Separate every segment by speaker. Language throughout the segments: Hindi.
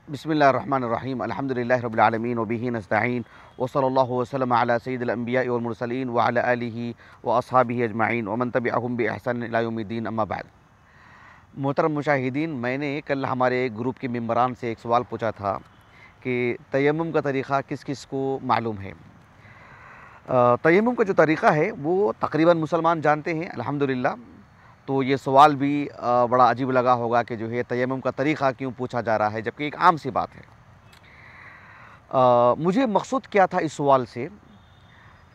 Speaker 1: बिस्मिल्लाहिर्रहमानिर्रहीम अल्हम्दुलिल्लाहि रब्बिल आलमीन व बिही नस्तईन व सल्लल्लाहु वसल्लम अला सय्यिदिल अंबिया'i वल मुरसलीन व अला आलिहि व अस्हाबिहि अजमईन व मन तबिअहुम बि ihसान इला यौमिद्दीन अम्मा बाद। मोहतरम मुशाहिदीन, मैंने कल हमारे ग्रुप के मेंबरान से एक सवाल पूछा था कि तयम्मुम का तरीक़ा किस किस को मालूम है। तयम्मुम का जो तरीक़ा है वो तकरीबन मुसलमान जानते हैं अल्हम्दुलिल्लाह। तो ये सवाल भी बड़ा अजीब लगा होगा कि जो है तयम्मुम का तरीक़ा क्यों पूछा जा रहा है, जबकि एक आम सी बात है। मुझे मकसूद क्या था इस सवाल से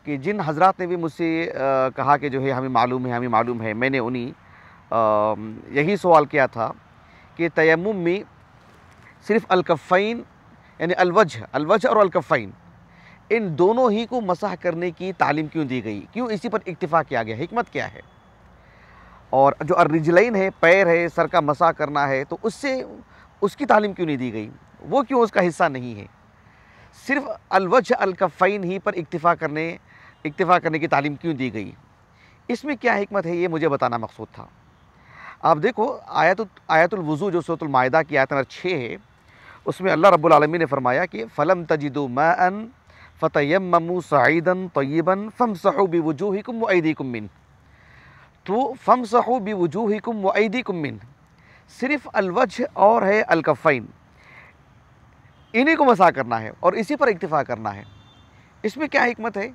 Speaker 1: कि जिन हज़रात ने भी मुझसे कहा कि जो है हमें मालूम है, मैंने उन्हीं यही सवाल किया था कि तयम्मुम में सिर्फ़ अलकफ़ैन यानी अलवजह और अलकफ़ैन इन दोनों ही को मसाह करने की तालीम क्यों दी गई, क्यों इसी पर इक्तिफ़ा किया गया, हिकमत क्या है। और जो अर्रिजलैन है, पैर है, सर का मसाह करना है, तो उससे उसकी तालीम क्यों नहीं दी गई, वो क्यों उसका हिस्सा नहीं है। सिर्फ़ अलवजह अलकफ़ैन ही पर इक्तिफ़ा करने की तालीम क्यों दी गई, इसमें क्या हिकमत है, ये मुझे बताना मकसूद था। आप देखो आयतुल वुज़ू जो सूरतुल माइदा की आयत नंबर 6 है, उसमें अल्लाह रब्बुल आलमीन ने फरमाया कि फ़लम तजिदू माअन फ़तयम्ममू सईदन तय्यिबन फ़मसहू बिवुजूहिकुम व अयदीकुम मिन। तो फ़मसहू बिवुजूहिकुम व अयदीकुम मिन सिर्फ़ अलवजह और है अलकफ़ैन, इन्हीं को मसाह करना है और इसी पर इक्तिफ़ा करना है। इसमें क्या हिकमत है,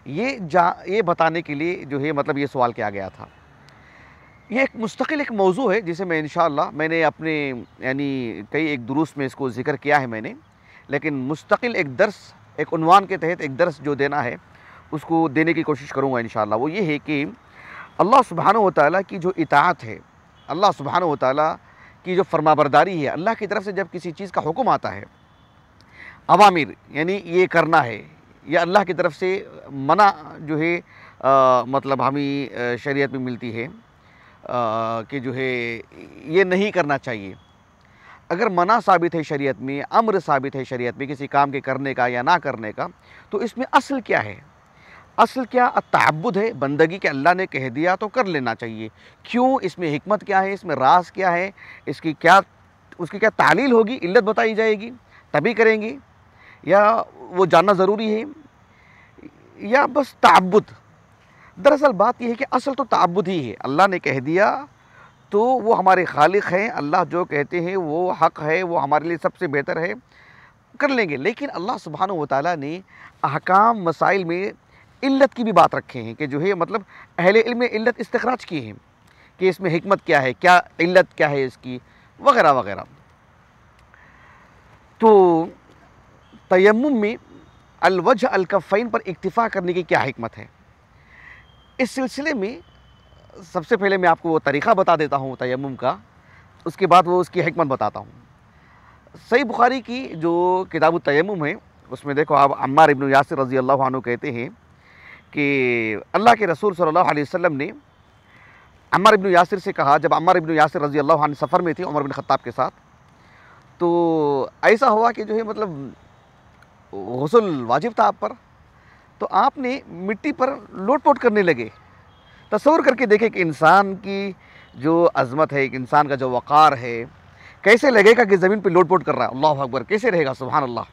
Speaker 1: ये बताने के लिए जो है मतलब ये सवाल किया गया था। ये एक मुस्तकिल एक मौजू है जिसे मैं इंशाअल्लाह मैंने अपने यानी कई एक दुरूस में इसको ज़िक्र किया है मैंने, लेकिन मुस्तकिल एक दर्स, एक उन्वान के तहत एक दर्स जो देना है उसको देने की कोशिश करूँगा इंशाअल्लाह। वो ये है कि अल्लाह सुब्हानहू व तआला की जो इताअत है, अल्लाह सुब्हानहू व तआला की जो फरमाबरदारी है, अल्लाह की तरफ से जब किसी चीज़ का हुक्म आता है, अवामिर यानी ये करना है, या अल्लाह की तरफ से मना जो है मतलब हमें शरीयत में मिलती है कि जो है ये नहीं करना चाहिए। अगर मना साबित है शरीयत में, अम्र साबित है शरीयत में किसी काम के करने का या ना करने का, तो इसमें असल क्या है, असल क्या तअब्बुद है, बंदगी के अल्लाह ने कह दिया तो कर लेना चाहिए। क्यों, इसमें हिकमत क्या है, इसमें राज क्या है, उसकी क्या तालील होगी, इल्लत बताई जाएगी तभी करेंगे, या वो जानना ज़रूरी है, या बस तअब्बुद। दरअसल बात यह है कि असल तो तअब्बुद ही है। अल्लाह ने कह दिया तो वो हमारे खालिक हैं, अल्लाह जो कहते हैं वो हक़ है, वो हमारे लिए सबसे बेहतर है, कर लेंगे। लेकिन अल्लाह सुब्हानहू व तआला ने अहकाम मसाइल में इल्लत की भी बात रखे हैं कि जो है मतलब अहले इल्म में इल्लत इस्तिखराज की है कि इसमें हिकमत क्या है, क्या इल्लत क्या है इसकी, वगैरह वगैरह। तो तयम्मुम में अलवजह अलकफ़ैन पर इक्तिफ़ा करने की क्या हिकमत है, इस सिलसिले में सबसे पहले मैं आपको वो तरीक़ा बता देता हूँ तयम्मुम का, उसके बाद वो उसकी हिकमत बताता हूँ। सही बुखारी की जो किताब तयम्मुम है उसमें देखो आप, अम्मार इब्न यासिर रज़ी अल्लाहु अन्हु कहते हैं कि अल्लाह के रसूल सल्लल्लाहु अलैहि वसल्लम ने अम्मार इब्न यासिर से कहा, जब अम्मार इब्न यासिर रज़ी अल्लाहु अन्हु सफ़र में थे उमर बिन ख़त्ताब के साथ, तो ऐसा हुआ कि जो है मतलब गुस्ल वाजिब था आप पर, तो आपने मिट्टी पर लोट-पोट करने लगे। तसव्वुर करके देखें कि इंसान की जो अज़मत है, एक इंसान का जो वक़ार है, कैसे लगेगा कि ज़मीन पे लोट-पोट कर रहा है, अल्लाहु अकबर, कैसे रहेगा, सुभान अल्लाह।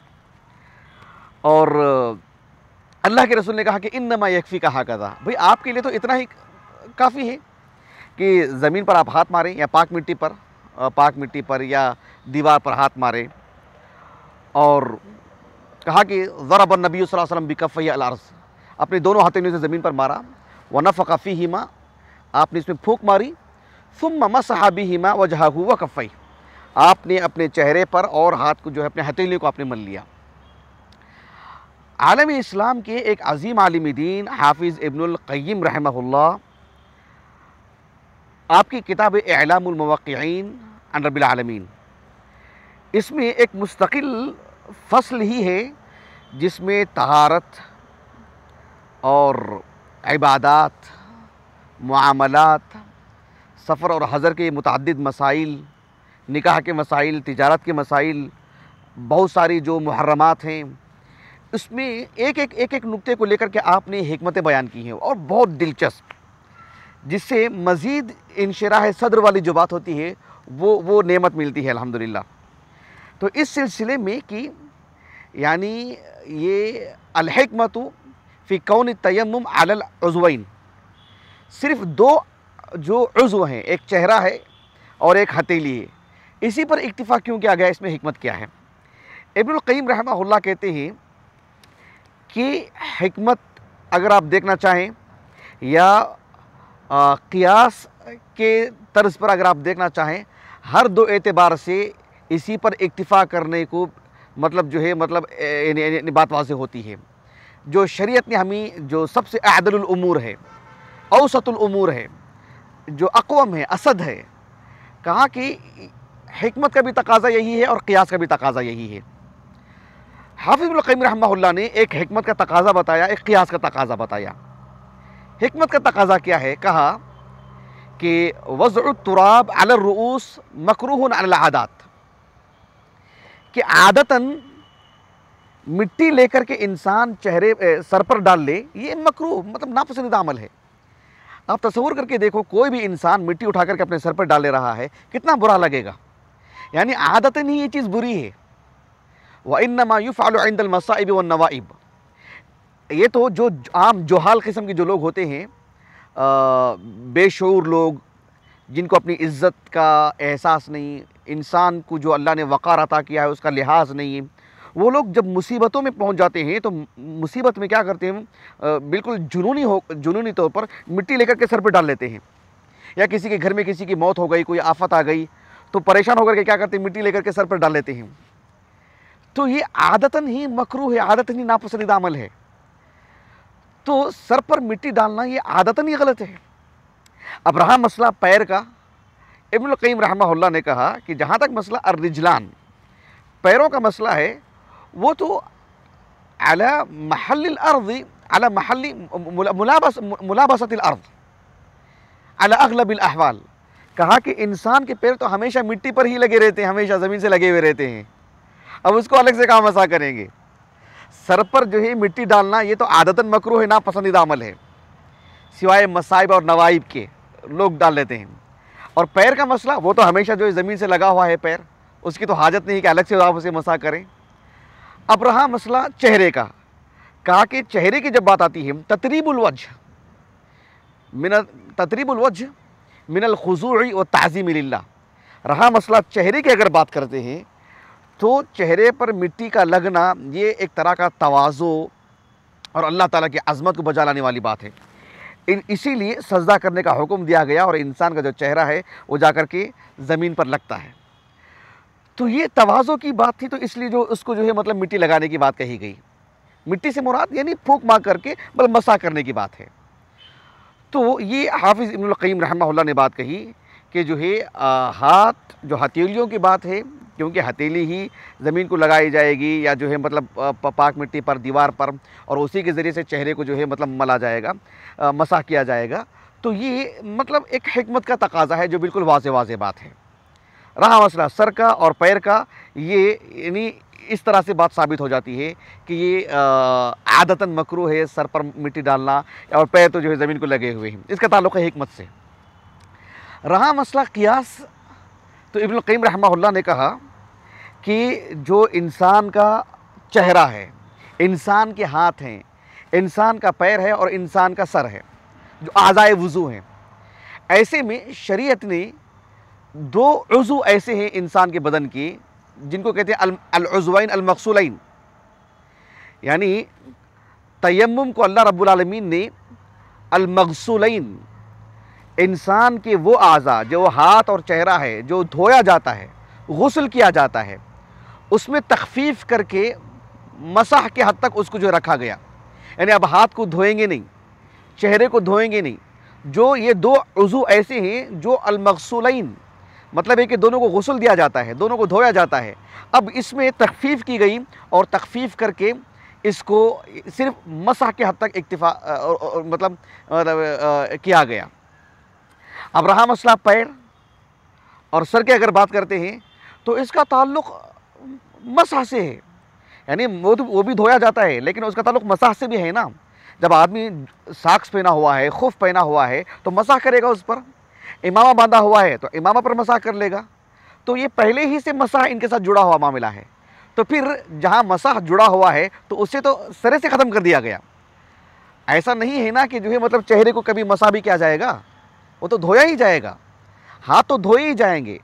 Speaker 1: और अल्लाह के रसूल ने कहा कि इन्नमा यकफ़ीका हकज़ा, भाई आपके लिए तो इतना ही काफ़ी है कि ज़मीन पर आप हाथ मारें या पाक मिट्टी पर या दीवार पर हाथ मारें। और कहा कि ज़रबन नबी सल्लल्लाहु अलैहि वसल्लम बिकफ़ैहि अल अर्ज़, अपने दोनों हथेलियों से ज़मीन पर मारा, व नफ़क़ फ़ीहिमा, आपने इसमें फूंक मारी, सुम्मा मसह बिहिमा वजहहु व कफ़ैहि, आपने अपने चेहरे पर और हाथ को जो है अपने हथेलियों को आपने मल लिया। आलम इस्लाम के एक अज़ीम आलिम दीन हाफिज़ इब्नुल क़य्यिम रहमहुल्लाह, आपकी किताब इअलामुल मुवक्किईन अन रब्बिल आलमीन, इसमें एक मुस्तकिल फ़स्ल ही है जिसमें तहारत और इबादात, मुआमलात, सफ़र और हज़र के मुतअद्दिद मसाइल, निकाह के मसाइल, तिजारत के मसाइल, बहुत सारी जो मुहर्रमात हैं, उसमें एक एक नुक्ते को लेकर के आपने हिकमतें बयान की हैं और बहुत दिलचस्प, जिससे मज़ीद इंशिराह सद्र वाली जो बात होती है वो नेमत मिलती है अल्हम्दुलिल्लाह। तो इस सिलसिले में कि यानी ये अल-हिकमतु फ़ी कौनि तयम्मुम अलल उज़्वैन, सिर्फ दो जो उज़्व हैं, एक चेहरा है और एक हथेली है, इसी पर इक्तिफ़ा क्यों किया गया, इसमें हिकमत क्या है? इब्नुल क़य्यिम रहमहुल्लाह कहते हैं कि हिकमत अगर आप देखना चाहें या क़ियास के तर्ज़ पर अगर आप देखना चाहें, हर दो एतबार से इसी पर इक्तिफ़ा करने को मतलब जो है मतलब बात वाज़ेह होती है। जो शरीयत ने हमें जो सबसे अअदलुल उमूर है, औसतुल उमूर है, जो अक़वम है, असद है, कहा कि हिकमत का भी तकाज़ा यही है और क़ियास का भी तकाज़ा यही है। हाफ़िज़ इब्नुल क़य्यिम रहमहुल्लाह ने एक हिकमत का तकाज़ा बताया, एक क़ियास का तकाज़ा बताया। हिकमत का तकाज़ा क्या है? कहा कि वज़्उ तुराब अला रुऊस मकरूहुन अला आदात, कि आदतन मिट्टी लेकर के इंसान चेहरे सर पर डाल ले, ये मकरूह मतलब नापसंदीदा अमल है। आप तसव्वुर करके देखो, कोई भी इंसान मिट्टी उठा करके अपने सर पर डाल ले रहा है, कितना बुरा लगेगा। यानी आदतन ही ये चीज़ बुरी है। व इन्नमा युफ़अलु इंदल मसाइब वन नवाइब, ये तो जो आम जोहाल किस्म के जो लोग होते हैं, बेशऊर लोग, जिनको अपनी इज़्ज़त का एहसास नहीं, इंसान को जो अल्लाह ने वक़ार अता किया है उसका लिहाज नहीं है, वो लोग जब मुसीबतों में पहुंच जाते हैं तो मुसीबत में क्या करते हैं, बिल्कुल जुनूनी तौर पर मिट्टी लेकर के सर पर डाल लेते हैं। या किसी के घर में किसी की मौत हो गई, कोई आफत आ गई, तो परेशान होकर के क्या करते हैं, मिट्टी लेकर के सर पर डाल लेते हैं। तो ये आदतन ही मकरूह है, आदतन ही नापसंदीदा अमल है। तो सर पर मिट्टी डालना ये आदतन ही गलत है। अब रहा मसला पैर का, इब्नुल क़य्यिम रहमहुल्लाह ने कहा कि जहाँ तक मसला अर्रिजलान, पैरों का मसला है, वो तो अला महल्लिल अर्ज़, अला महल्ली मुलाबसतिल अर्ज़ अला अग़लबिल अहवाल, कहा कि इंसान के पैर तो हमेशा मिट्टी पर ही लगे रहते हैं, हमेशा ज़मीन से लगे हुए रहते हैं। अब उसको अलग से कहाँ मसा करेंगे? सर पर जो है मिट्टी डालना ये तो आदतन मकरूह है, नापसंदीदा अमल है, सिवाय मसाइब और नवाइब के लोग डाल लेते हैं। और पैर का मसला, वो तो हमेशा जो है ज़मीन से लगा हुआ है पैर, उसकी तो हाजत नहीं कि अलग से आप उसे मसा करें। अब रहा मसला चेहरे का, कहा कि चेहरे की जब बात आती है, ततरीबुल वज्ह मिनल खुज़ूइ व ताज़ीम लिल्लाह, रहा मसला चेहरे की अगर बात करते हैं तो चेहरे पर मिट्टी का लगना ये एक तरह का तवाज़ो और अल्लाह ताला की अज़मत को बजा लाने वाली बात है। इसीलिए सजदा करने का हुक्म दिया गया और इंसान का जो चेहरा है वो जाकर के ज़मीन पर लगता है। तो ये तवाज़ो की बात थी, तो इसलिए जो उसको जो है मतलब मिट्टी लगाने की बात कही गई। मिट्टी से मुराद यानी फूंक मार करके मतलब मसा करने की बात है। तो ये हाफ़िज़ इब्नुल क़य्यिम रहमहुल्लाह ने बात कही कि जो है हाथ जो हथेलियों की बात है, क्योंकि हथेली ही ज़मीन को लगाई जाएगी या जो है मतलब पाक मिट्टी पर, दीवार पर, और उसी के ज़रिए से चेहरे को जो है मतलब मला जाएगा, मसा किया जाएगा। तो ये मतलब एक हिकमत का तकाज़ा है जो बिल्कुल वाज़ेह बात है। रहा मसला सर का और पैर का, ये यानी इस तरह से बात साबित हो जाती है कि ये आदतन मकरूह है सर पर मिट्टी डालना, और पैर तो जो है ज़मीन को लगे हुए हैं, इसका ताल्लुक़ है हिकमत से। रहा मसला क़ियास, तो इब्नुल क़य्यिम रहमहुल्लाह ने कहा कि जो इंसान का चेहरा है, इंसान के हाथ हैं, इंसान का पैर है और इंसान का सर है, जो आज़ाए वुज़ू हैं, ऐसे में शरीयत ने दो उज़ू ऐसे हैं इंसान के बदन की जिनको कहते हैं अल-उज़्वैन अल-मग़सूलैन, यानी तयम्मुम को अल्लाह रब्बुल आलमीन ने अल-मग़सूलैन, इंसान के वो आज़ा जो हाथ और चेहरा है जो धोया जाता है, गुस्ल किया जाता है, उसमें तख़फ़ीफ़ करके मसाह के हद तक उसको जो रखा गया। यानी अब हाथ को धोएंगे नहीं, चेहरे को धोएंगे नहीं, जो ये दो उज़ू ऐसे हैं जो अल-मग़सूलैन, मतलब है कि दोनों को गुस्ल दिया जाता है, दोनों को धोया जाता है। अब इसमें तख़फ़ीफ़ की गई और तख़फ़ीफ़ करके इसको सिर्फ मसाह के हद तक इक्तिफ़ा मतलब किया गया। अब रहा मसला पैर और सर की अगर बात करते हैं तो इसका ताल्लुक़ मसाह से है, यानी वो भी धोया जाता है, लेकिन उसका ताल्लुक़ मसाह से भी है ना। जब आदमी साक्स पहना हुआ है, खुफ़ पहना हुआ है, तो मसाह करेगा उस पर। इमामा बांधा हुआ है तो इमामा पर मसाह कर लेगा। तो ये पहले ही से मसाह इनके साथ जुड़ा हुआ मामला है। तो फिर जहाँ मसाह जुड़ा हुआ है तो उसे तो सिरे से ख़त्म कर दिया गया। ऐसा नहीं है ना कि जो है मतलब चेहरे को कभी मसाह भी किया जाएगा, वो तो धोया ही जाएगा, हाथ तो धोए ही जाएंगे।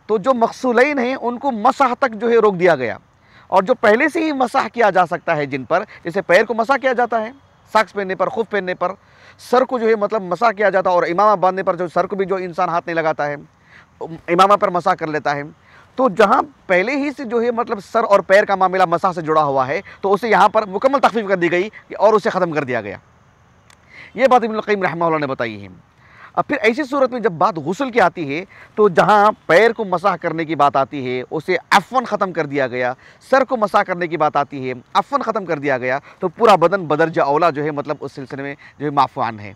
Speaker 1: तो जो मकसूलैन हैं उनको मसाह तक जो है रोक दिया गया। और जो पहले से ही मसाह किया जा सकता है जिन पर, जैसे पैर को मसाह किया जाता है साक्स पहनने पर, खुफ पहनने पर, सर को जो है मतलब मसाह किया जाता है, और इमामा बांधने पर जो सर को भी जो इंसान हाथ नहीं लगाता है, इमामा पर मसाह कर लेता है। तो जहाँ पहले ही से जो है मतलब सर और पैर का मामला मसाह से जुड़ा हुआ है, तो उसे यहाँ पर मुकम्मल तखफीफ कर दी गई और उसे ख़त्म कर दिया गया। ये बात इब्नुल क़य्यिम रहमतुल्लाह ने बताई है। अब फिर ऐसी सूरत में जब बात गुस्ल की आती है, तो जहाँ पैर को मसाह करने की बात आती है उसे अफ़वन ख़त्म कर दिया गया, सर को मसाह करने की बात आती है अफ़वन ख़त्म कर दिया गया, तो पूरा बदन बदरजा औला जो है मतलब उस सिलसिले में जो है माफ़ूआन है।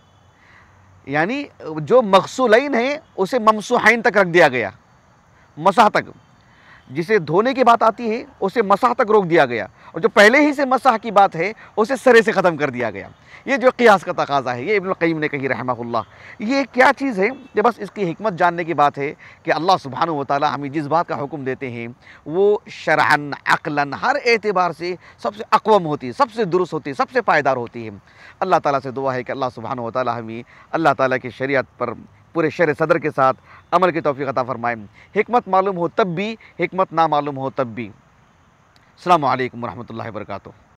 Speaker 1: यानी जो मग़सूलैन है उसे ममसूहैन तक रख दिया गया, मसाह तक। जिसे धोने की बात आती है उसे मसाह तक रोक दिया गया, और जो पहले ही से मसाह की बात है उसे सरे से ख़त्म कर दिया गया। ये जो क़ियास का तकाज़ा है, ये इब्नुल क़य्यिम ने कही रहमहुल्लाह। ये क्या चीज़ है, ये बस इसकी हिकमत जानने की बात है कि अल्लाह सुब्हानहू व तआला हमें जिस बात का हुक्म देते हैं वो शरअन अक़लन हर एतबार से सबसे अक़वम होती है, सबसे दुरुस्त होती है, सबसे पायदार होती है। अल्लाह ताला से दुआ है कि अल्लाह सुब्हानहू व तआला हमें अल्लाह ताला की शरीयत पर पूरे शर सदर के साथ अमल की तौफ़ीक़ अता फ़रमाए। हिकमत मालूम हो तब भी, हिकमत ना मालूम हो तब भी। अस्सलामु अलैकुम व रहमतुल्लाहि व बरकातुहू।